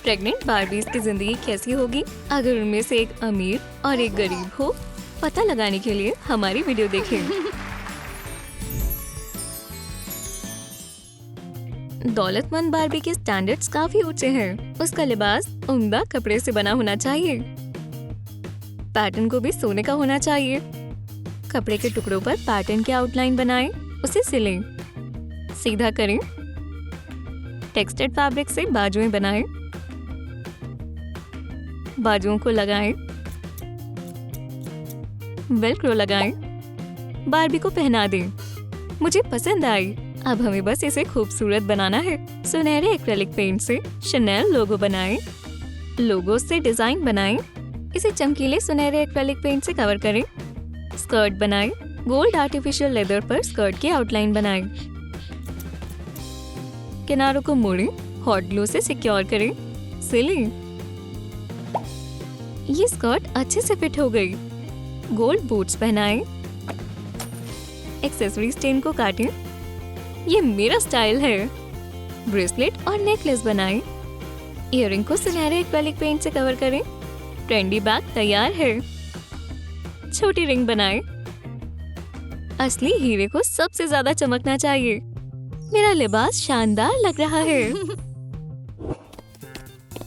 Pregnant बार्बीज की जिंदगी कैसी होगी अगर उनमें से एक अमीर और एक गरीब हो? पता लगाने के लिए हमारी वीडियो देखें। दौलतमंद बार्बी के स्टैंडर्ड्स काफी ऊंचे हैं। उसका लिबास उम्दा कपड़े से बना होना चाहिए। पैटर्न को भी सोने का होना चाहिए। कपड़े के टुकड़ों पर पैटर्न की आउटलाइन बनाएं, उसे सिलें, सीधा करें। टेक्सचर्ड फैब्रिक से बाजुएं बनाएं, बाजुओं को लगाएं, वेलक्रो लगाएं, बार्बी को पहना दें। मुझे पसंद आई। अब हमें बस इसे खूबसूरत बनाना है। सुनहरे एक्रेलिक पेंट से शनेल लोगो बनाएं, लोगो से डिजाइन बनाएं, इसे चमकीले सुनहरे एक्रेलिक पेंट से कवर करें। स्कर्ट बनाएं, गोल्ड आर्टिफिशियल लेदर पर स्कर्ट की आउटलाइन बनाएं। किनारों को मोड़ें, हॉट ग्लू से सिक्योर करें, सिलें। ये स्कर्ट अच्छे से फिट हो गई। गोल्ड बूट्स पहनाएं, एक्सेसरी स्टेन को काटें। ये मेरा स्टाइल है। ब्रेसलेट और नेकलेस बनाएं। इयररिंग को सुनहरे एक्रेलिक पेंट से कवर करें। ट्रेंडी बैग तैयार है। छोटी रिंग बनाएं। असली हीरे को सबसे ज्यादा चमकना चाहिए। मेरा लिबास शानदार लग रहा है।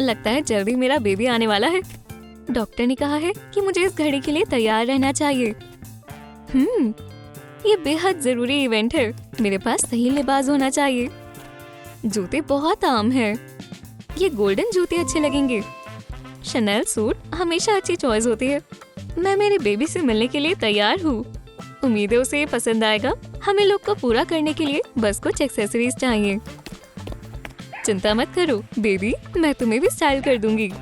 लगता है जल्दी मेरा बेबी आने वाला है। डॉक्टर ने कहा है कि मुझे इस घड़ी के लिए तैयार रहना चाहिए। ये बेहद जरूरी इवेंट है। मेरे पास सही लिबास होना चाहिए। जूते बहुत आम हैं। ये गोल्डन जूते अच्छे लगेंगे। शनेल सूट हमेशा अच्छी चॉइस होती है। मैं मेरे बेबी से मिलने के लिए तैयार हूँ। उम्मीद है उसे ये पसंद आएगा। हमें लुक को पूरा करने के लिए बस कुछ एक्सेसरीज चाहिए। चिंता मत करो बेबी, मैं तुम्हें भी स्टाइल कर दूंगी।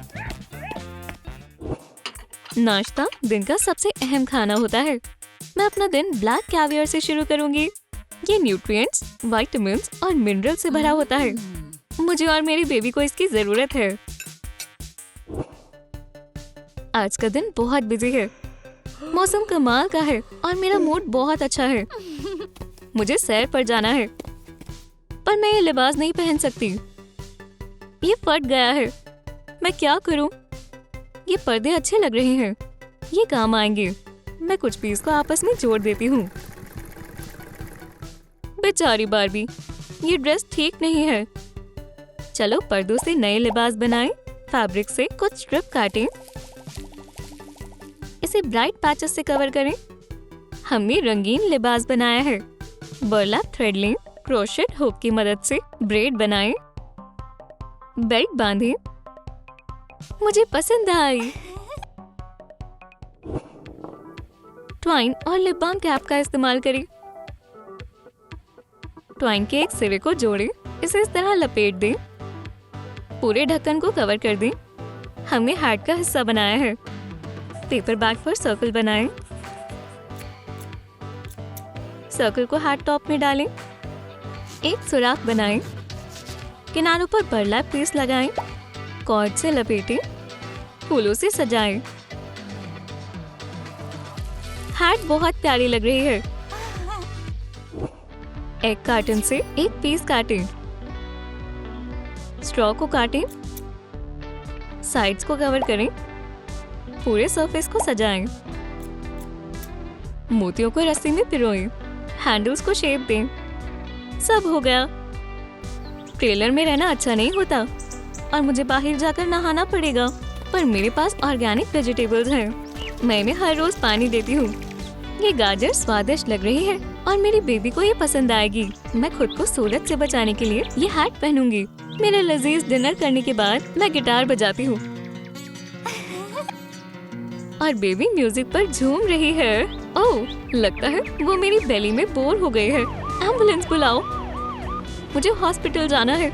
नाश्ता दिन का सबसे अहम खाना होता है। मैं अपना दिन ब्लैक कैवियर से शुरू करूंगी। ये न्यूट्रिएंट्स, विटामिन्स और मिनरल से भरा होता है। मुझे और मेरी बेबी को इसकी जरूरत है। आज का दिन बहुत बिजी है। मौसम कमाल का है और मेरा मूड बहुत अच्छा है। मुझे सैर पर जाना है, पर मैं ये लिबास नहीं पहन सकती। ये फट गया है। मैं क्या करूं? ये पर्दे अच्छे लग रहे हैं। ये काम आएंगे। मैं कुछ पीस को आपस में जोड़ देती हूँ। बेचारी बार्बी, ये ड्रेस ठीक नहीं है। चलो पर्दों से नए लिबास बनाएं। फैब्रिक से कुछ स्ट्रिप काटें, इसे ब्राइट पैचेस से कवर करें। हमने रंगीन लिबास बनाया है। बर्लैप थ्रेड लें, क्रोशेट हुक की मदद से ब्रेड बनाएं, बेल्ट बांधें। मुझे पसंद आई। ट्वाइन और लिप बाम कैप का इस्तेमाल करें। ट्वाइन के एक सिरे को जोड़ें, इसे इस तरह लपेट दें, पूरे ढक्कन को कवर कर दें। हमने हैट का हिस्सा बनाया है। पेपर बैग पर सर्कल बनाएं। सर्कल को हैट टॉप में डालें। एक सुराख बनाएं। किनारों पर बर्लैप पीस लगाएं। कॉर्ड से लपेटें, फूलों से सजाएं। हैट बहुत प्यारी लग रही है। एक कार्टन से एक पीस काटें। स्ट्रॉ को काटें, साइड्स को कवर करें, पूरे सरफेस को सजाएं। मोतियों को रस्सी में पिरोएं, हैंडल्स को शेप दें। सब हो गया। ट्रेलर में रहना अच्छा नहीं होता और मुझे बाहर जाकर नहाना पड़ेगा, पर मेरे पास ऑर्गेनिक वेजिटेबल्स हैं। मैं इन्हें हर रोज पानी देती हूँ। ये गाजर स्वादिष्ट लग रही है और मेरी बेबी को ये पसंद आएगी। मैं खुद को सूरज से बचाने के लिए ये हैट पहनूंगी। मेरे लजीज डिनर करने के बाद मैं गिटार बजाती हूँ और बेबी म्यूजिक पर झूम रही है। ओह, लगता है वो मेरी बेली में बोर हो गई है। एम्बुलेंस बुलाओ, मुझे हॉस्पिटल जाना है।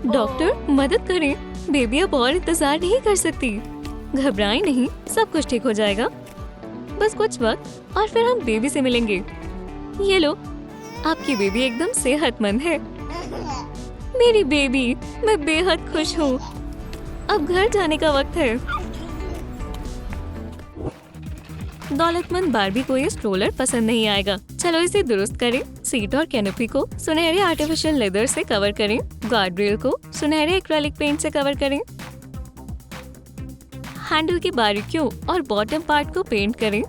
डॉक्टर मदद करें, बेबी अब और इंतजार नहीं कर सकती। घबराएं नहीं, सब कुछ ठीक हो जाएगा। बस कुछ वक्त और फिर हम बेबी से मिलेंगे। ये लो, आपकी बेबी एकदम सेहतमंद है। मेरी बेबी, मैं बेहद खुश हूँ। अब घर जाने का वक्त है। दौलतमंद बारबी को ये स्ट्रोलर पसंद नहीं आएगा। चलो इसे दुरुस्त करें। सीट और कैनोपी को सुनहरे आर्टिफिशियल लेदर से कवर करें। गार्ड रेल को सुनहरे एक्रेलिक पेंट से कवर करें। हैंडल की बारीकियों और बॉटम पार्ट को पेंट करें।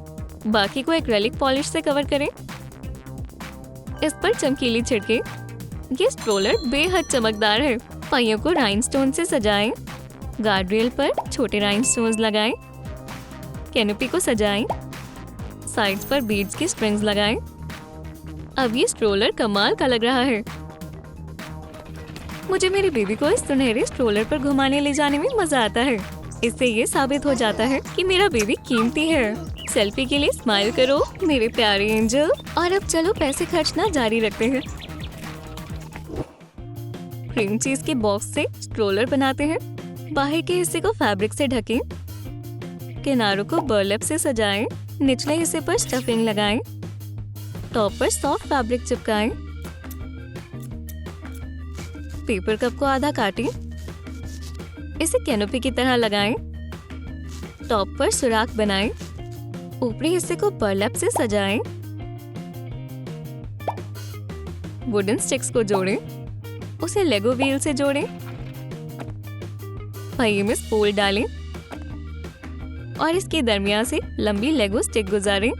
बाकी को एक्रेलिक पॉलिश से कवर करें। इस पर चमकीली छिड़के। ये स्ट्रोलर बेहद चमकदार है। पहियों को राइनस्टोन से सजाएं। गार्ड रेल पर छोटे राइनस्टोन्स लगाएं। कैनोपी को सजाएं। साइड्स पर बीड्स की स्ट्रिंग्स लगाएं। अब ये स्ट्रोलर कमाल का लग रहा है। मुझे मेरे बेबी को इस सुनहरे स्ट्रोलर पर घुमाने ले जाने में मजा आता है। इससे ये साबित हो जाता है कि मेरा बेबी कीमती है। सेल्फी के लिए स्माइल करो मेरे प्यारे एंजल। और अब चलो पैसे खर्चना जारी रखते हैं। क्रीम चीज के बॉक्स से स्ट्रोलर बनाते हैं। बाहर के हिस्से को फैब्रिक से ढकें। किनारों को बर्लैप से सजाएं। निचले हिस्से पर स्टफिंग लगाएं। टॉप पर सॉफ्ट फैब्रिक चिपकाएं। पेपर कप को आधा काटें। इसे कैनोपी की तरह लगाएं। टॉप पर सुराख बनाएं। ऊपरी हिस्से को बर्लैप से सजाएं। वुडन स्टिक्स को जोड़ें। उसे लेगो व्हील से जोड़ें। पहिए में स्पोल डालें और इसके दरमियान से लंबी लेगो स्टिक गुजारें।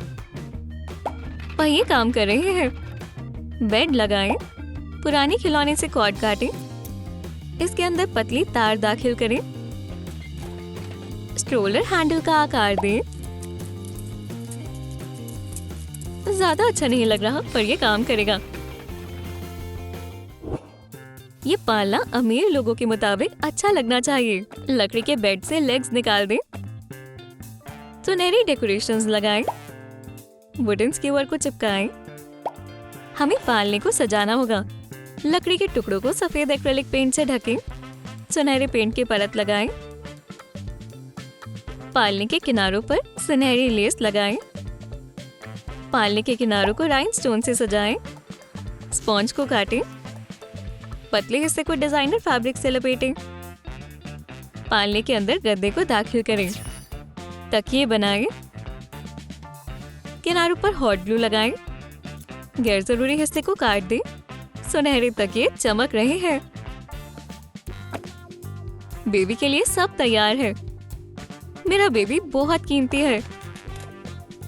पहिए काम कर रहे हैं। बेड लगाएं। पुराने खिलौने से कॉर्ड काटें। इसके अंदर पतली तार दाखिल करें। स्ट्रोलर हैंडल का आकार दें। ज्यादा अच्छा नहीं लग रहा पर ये काम करेगा। ये पालना अमीर लोगों के मुताबिक अच्छा लगना चाहिए। लकड़ी के बेड से लेग्स निकाल दें। सुनहरी डेकोरेशंस लगाएं। वुडन स्क्यूअर को चिपकाएं। हमें पालने को सजाना होगा। लकड़ी के टुकड़ों को सफेद एक्रेलिक पेंट से ढकें। सुनहरे पेंट की परत लगाएं। पालने के किनारों पर सुनहरी लेस लगाएं। पालने के किनारों को राइनस्टोन से सजाएं। स्पॉन्ज को काटें। पतले हिस्से को डिजाइनर फैब्रिक से लपेटें। पालने के अंदर गद्दे को दाखिल करें। तकिए बनाएं। किनारों पर हॉट ग्लू लगाएं। गैर जरूरी हिस्से को काट दें। सुनहरे तकिए चमक रहे हैं। बेबी के लिए सब तैयार है। मेरा बेबी बहुत कीमती है।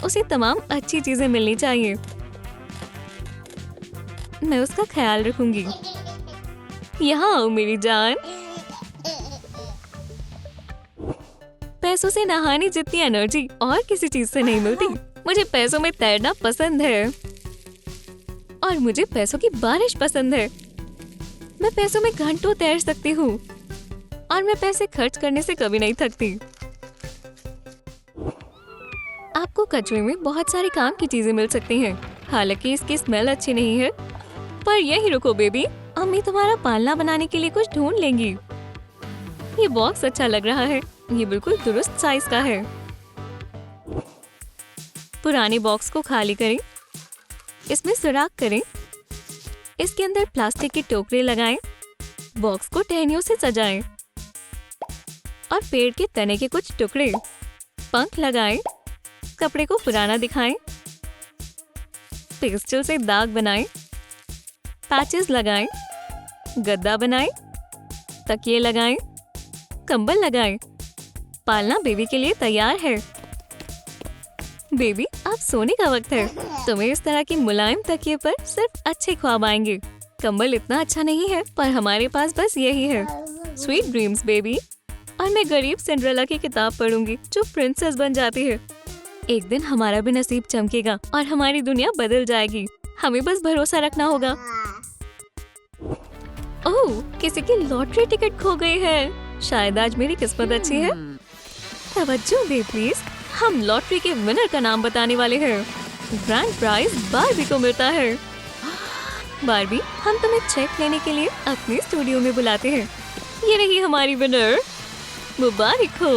उसे तमाम अच्छी चीजें मिलनी चाहिए। मैं उसका ख्याल रखूंगी। यहाँ आओ मेरी जान। पैसों से नहाने जितनी एनर्जी और किसी चीज से नहीं मिलती। मुझे पैसों में तैरना पसंद है और मुझे पैसों की बारिश पसंद है। मैं पैसों में घंटों तैर सकती हूँ और मैं पैसे खर्च करने से कभी नहीं थकती। आपको कचरे में बहुत सारे काम की चीजें मिल सकती हैं। हालांकि इसकी स्मेल अच्छी नहीं है। पर यही रुको बेबी, अम्मी तुम्हारा पालना बनाने के लिए कुछ ढूंढ लेंगी। ये बॉक्स अच्छा लग रहा है। ये बिल्कुल दुरुस्त साइज का है। पुराने बॉक्स को खाली करें। इसमें सुराख करें। इसके अंदर प्लास्टिक के टोकरे लगाएं। बॉक्स को टहनियों से सजाएं और पेड़ के तने के कुछ टुकड़े, पंख लगाएं। कपड़े को पुराना दिखाएं। पेस्टल से दाग बनाएं। पैचेस लगाएं। गद्दा बनाएं। तकिए लगाएं। कंबल लगाएं। पालना बेबी के लिए तैयार है। बेबी, अब सोने का वक्त है। तुम्हें इस तरह की मुलायम तकिए पर सिर्फ अच्छे ख्वाब आएंगे। कंबल इतना अच्छा नहीं है पर हमारे पास बस यही है। Sweet dreams baby. और मैं गरीब सिंड्रेला की किताब पढ़ूंगी जो प्रिंसेस बन जाती है। एक दिन हमारा भी नसीब चमकेगा और हमारी दुनिया बदल जाएगी। हमें बस भरोसा रखना होगा। ओह, किसी की लॉटरी टिकट खो गई है। शायद आज मेरी किस्मत अच्छी है। तवज्जो दे प्लीज। हम लॉटरी के विनर का नाम बताने वाले हैं। ग्रैंड प्राइज बारबी को मिलता है। बारबी, हम तुम्हें चेक लेने के लिए अपने स्टूडियो में बुलाते हैं। ये रही हमारी विनर। मुबारक हो।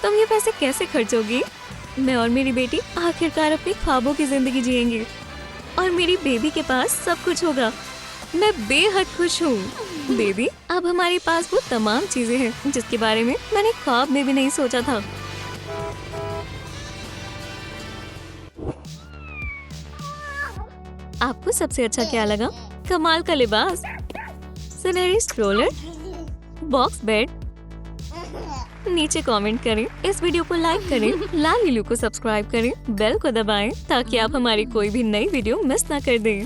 तुम ये पैसे कैसे खर्चोगी? मैं और मेरी बेटी आखिरकार अपने ख्वाबों की जिंदगी जिएंगे और मेरी बेबी के पास सब कुछ होगा। मैं बेहद खुश हूँ। बेबी, अब हमारे पास वो तमाम चीजें हैं जिसके बारे में मैंने ख्वाब में भी नहीं सोचा था। आपको सबसे अच्छा क्या लगा? कमाल का लिबास, सुनहरी स्ट्रोलर, बॉक्स बेड। नीचे कमेंट करें, इस वीडियो को लाइक करें, लाल लिलू को सब्सक्राइब करें, बेल को दबाएं ताकि आप हमारी कोई भी नई वीडियो मिस ना कर दें।